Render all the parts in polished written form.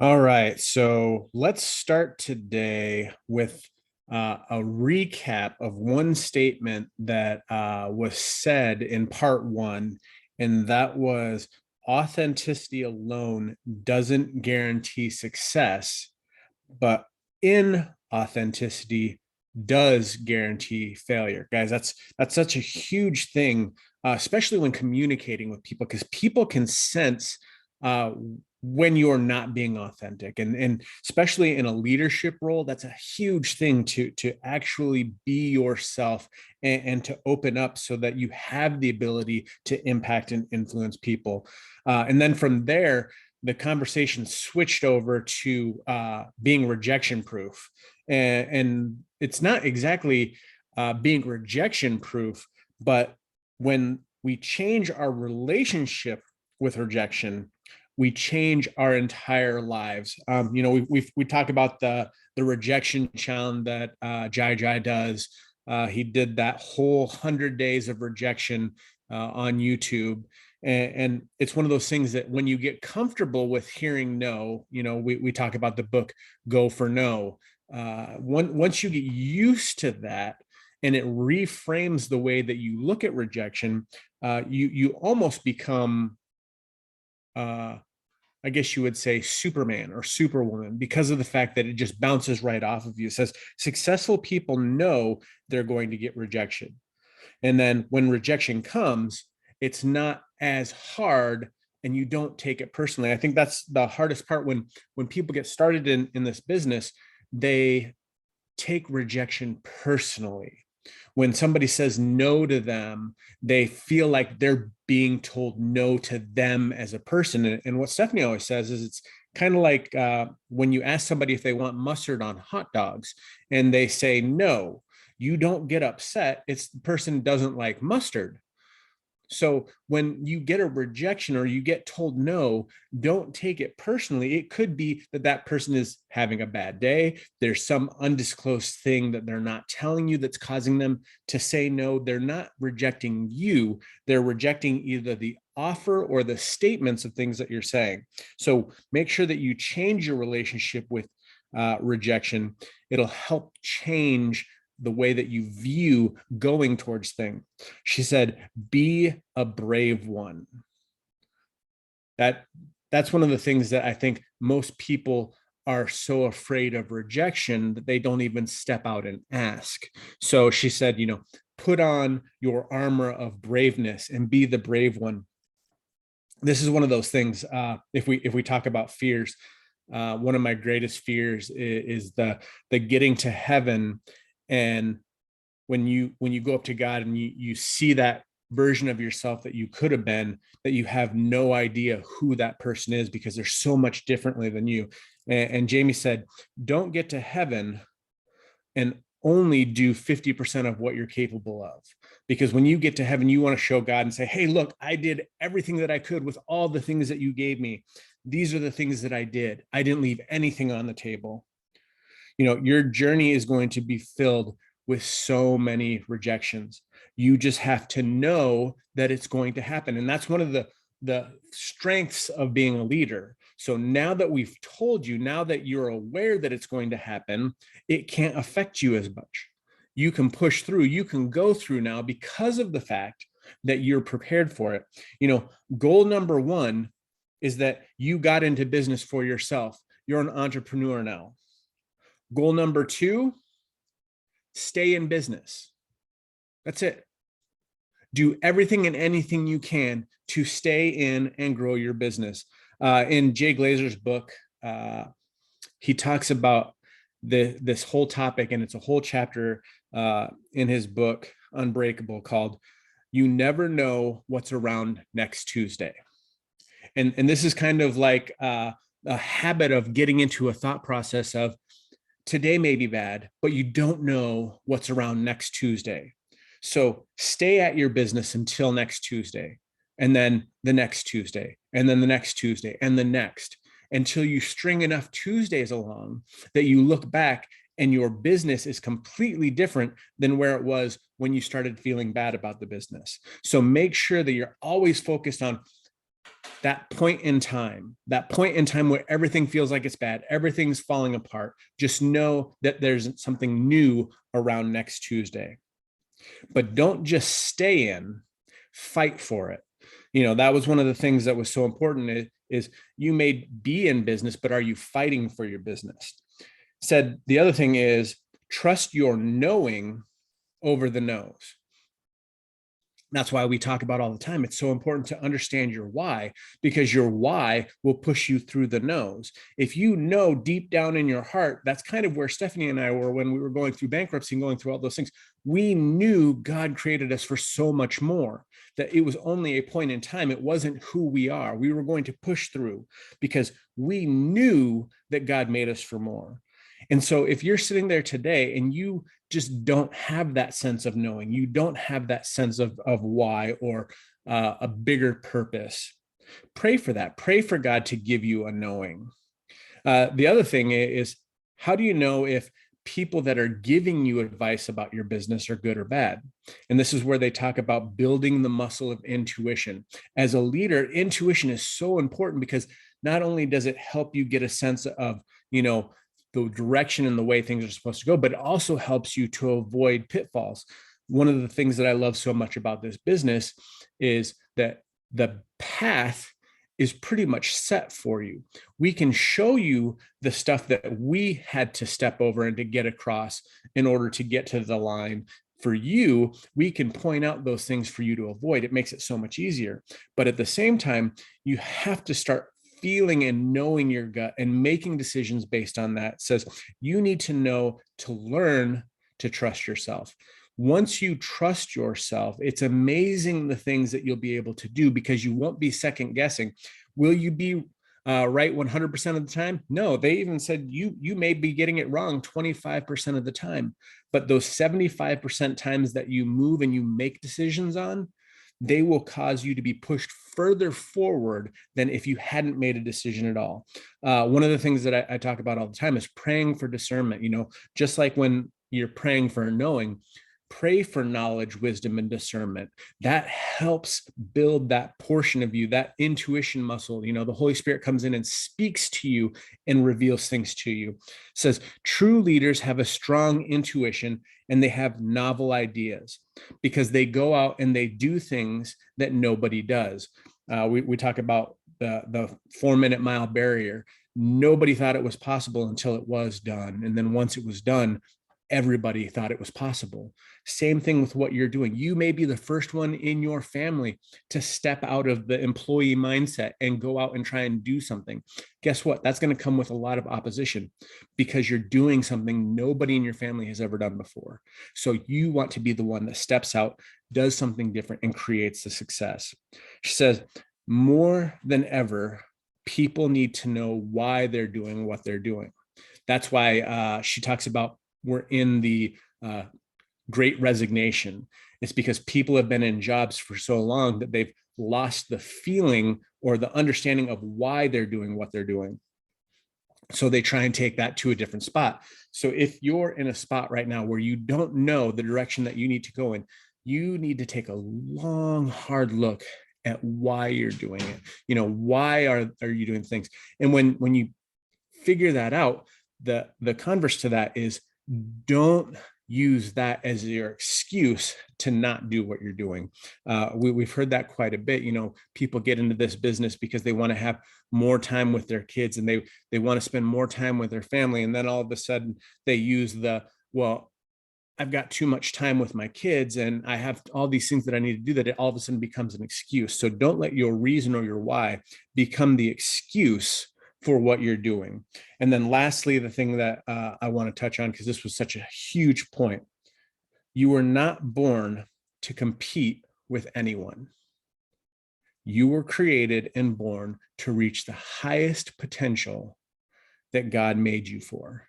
All right, so let's start today with a recap of one statement that was said in part one, and that was authenticity alone doesn't guarantee success, but inauthenticity does guarantee failure. Guys, that's such a huge thing, especially when communicating with people, because people can sense uh, when you're not being authentic, and especially in a leadership role, that's a huge thing to actually be yourself and to open up so that you have the ability to impact and influence people. And then from there, the conversation switched over to being rejection proof. And it's not exactly being rejection proof, but when we change our relationship with rejection, we change our entire lives. We talk about the rejection challenge that Jai Jai does. He did that whole 100 days of rejection on YouTube. And it's one of those things that when you get comfortable with hearing no, we talk about the book Go for No. Once you get used to that, and it reframes the way that you look at rejection, you almost become I guess you would say Superman or Superwoman, because of the fact that it just bounces right off of you. It says successful people know they're going to get rejection. And then when rejection comes, it's not as hard and you don't take it personally. I think that's the hardest part when people get started in this business, they take rejection personally. When somebody says no to them, they feel like they're being told no to them as a person. And what Stephanie always says is it's kind of like when you ask somebody if they want mustard on hot dogs and they say no, you don't get upset. It's the person doesn't like mustard. So when you get a rejection or you get told no, don't take it personally. It could be that that person is having a bad day. There's some undisclosed thing that they're not telling you that's causing them to say no. They're not rejecting you. They're rejecting either the offer or the statements of things that you're saying. So make sure that you change your relationship with rejection. It'll help change the way that you view going towards things. She said, be a brave one. That's one of the things that I think most people are so afraid of rejection that they don't even step out and ask. So she said, put on your armor of braveness and be the brave one. This is one of those things. If we talk about fears, one of my greatest fears is the getting to heaven, and when you go up to God and you see that version of yourself that you could have been, that you have no idea who that person is because they're so much differently than you. And Jamie said, don't get to heaven and only do 50% of what you're capable of. Because when you get to heaven, you want to show God and say, hey, look, I did everything that I could with all the things that you gave me. These are the things that I did. I didn't leave anything on the table. Your journey is going to be filled with so many rejections. You just have to know that it's going to happen. And that's one of the strengths of being a leader. So now that we've told you, now that you're aware that it's going to happen, it can't affect you as much. You can push through, you can go through now because of the fact that you're prepared for it. Goal number one is that you got into business for yourself. You're an entrepreneur now. Goal number two, stay in business. That's it. Do everything and anything you can to stay in and grow your business. In Jay Glazer's book, he talks about this whole topic, and it's a whole chapter in his book, Unbreakable, called You Never Know What's Around Next Tuesday. And this is kind of like a habit of getting into a thought process of, today may be bad, but you don't know what's around next Tuesday. So stay at your business until next Tuesday, and then the next Tuesday, and then the next Tuesday, and the next, until you string enough Tuesdays along that you look back and your business is completely different than where it was when you started feeling bad about the business. So make sure that you're always focused on that point in time where everything feels like it's bad, everything's falling apart, just know that there's something new around next Tuesday. But don't just stay in, fight for it. That was one of the things that was so important is you may be in business, but are you fighting for your business? Said the other thing is trust your knowing over the knows. That's why we talk about all the time. It's so important to understand your why, because your why will push you through the no's. If you know deep down in your heart, that's kind of where Stephanie and I were when we were going through bankruptcy and going through all those things. We knew God created us for so much more, that it was only a point in time. It wasn't who we are. We were going to push through because we knew that God made us for more. And so if you're sitting there today and you just don't have that sense of knowing, you don't have that sense of why or a bigger purpose, pray for that. Pray for God to give you a knowing. The other thing is, how do you know if people that are giving you advice about your business are good or bad? And this is where they talk about building the muscle of intuition. As a leader, intuition is so important because not only does it help you get a sense of, the direction and the way things are supposed to go, but it also helps you to avoid pitfalls. One of the things that I love so much about this business is that the path is pretty much set for you. We can show you the stuff that we had to step over and to get across in order to get to the line. For you, we can point out those things for you to avoid. It makes it so much easier. But at the same time, you have to start feeling and knowing your gut and making decisions based on that. It says you need to know to learn to trust yourself. Once you trust yourself, it's amazing the things that you'll be able to do because you won't be second guessing. Will you be right 100% of the time? No, they even said you may be getting it wrong 25% of the time, but those 75% times that you move and you make decisions on, they will cause you to be pushed further forward than if you hadn't made a decision at all. One of the things that I talk about all the time is praying for discernment. Just like when you're praying for knowing, pray for knowledge, wisdom, and discernment. That helps build that portion of you, that intuition muscle. The Holy Spirit comes in and speaks to you and reveals things to you. It says true leaders have a strong intuition and they have novel ideas because they go out and they do things that nobody does. We talk about the 4-minute mile barrier. Nobody thought it was possible until it was done. And then once it was done, everybody thought it was possible. Same thing with what you're doing. You may be the first one in your family to step out of the employee mindset and go out and try and do something. Guess what? That's going to come with a lot of opposition because you're doing something nobody in your family has ever done before. So you want to be the one that steps out, does something different, and creates the success. She says, more than ever, people need to know why they're doing what they're doing. That's why she talks about we're in the great resignation. It's because people have been in jobs for so long that they've lost the feeling or the understanding of why they're doing what they're doing. So they try and take that to a different spot. So if you're in a spot right now where you don't know the direction that you need to go in, you need to take a long, hard look at why you're doing it. Why are you doing things? And when you figure that out, the converse to that is don't use that as your excuse to not do what you're doing. We've heard that quite a bit. People get into this business because they want to have more time with their kids and they want to spend more time with their family. And then all of a sudden they use I've got too much time with my kids and I have all these things that I need to do, that it all of a sudden becomes an excuse. So don't let your reason or your why become the excuse for what you're doing. And then lastly, the thing that I want to touch on, because this was such a huge point, you were not born to compete with anyone. You were created and born to reach the highest potential that God made you for.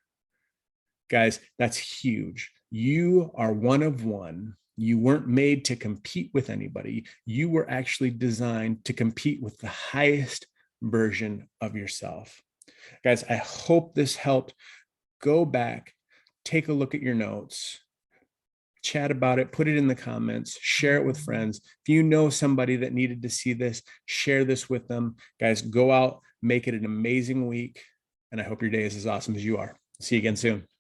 Guys, that's huge. You are one of one. You weren't made to compete with anybody. You were actually designed to compete with the highest version of yourself. Guys, I hope this helped. Go back, take a look at your notes, chat about it, put it in the comments, share it with friends. If you know somebody that needed to see this, share this with them. Guys, go out, make it an amazing week. And I hope your day is as awesome as you are. See you again soon.